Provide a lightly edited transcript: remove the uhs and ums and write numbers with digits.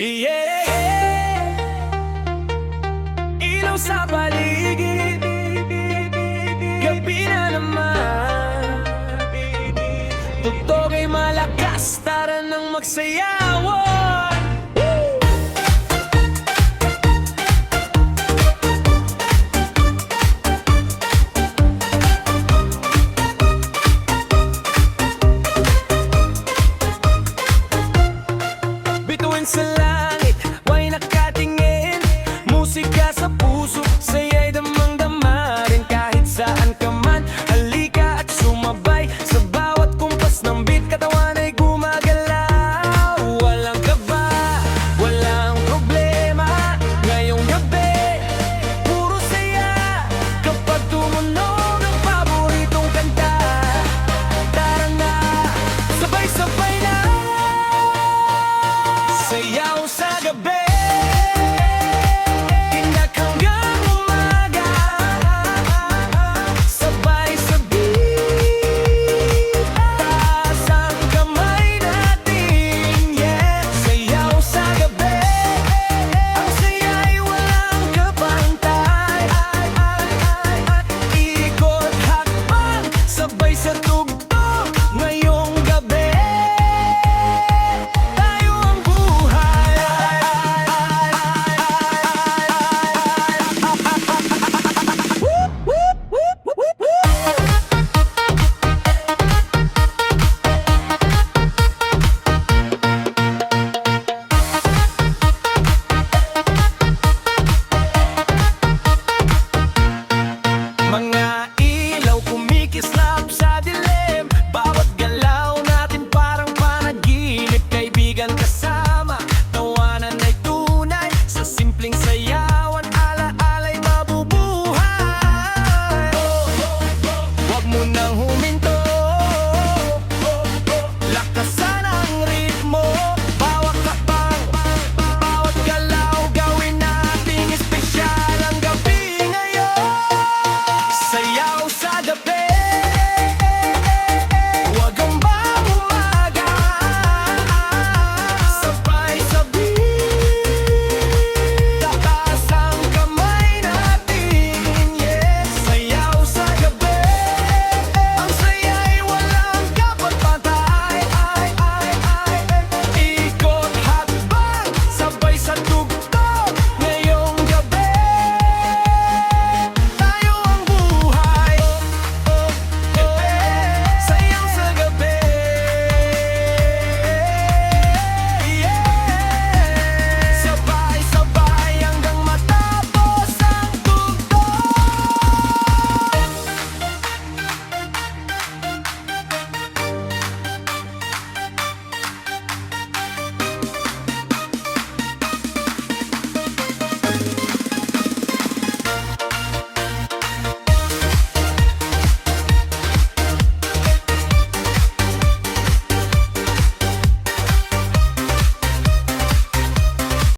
Yeah, ilaw sa paligid, gabi na naman. Tugtog ay malakas, tara nang magsayawan. Bituin sa langit, way nakatingin. Musika sa puso, saya'y damang-dama rin kahit saan ka man. Halika at sumabay sa bawat kumpas ng beat. Katawan ay gumagalaw, walang kaba, walang problema. Ngayong gabi, puro saya kapag tumunog ang paboritong kanta. Tara na, sabay-sabay na sayaw sa gabi.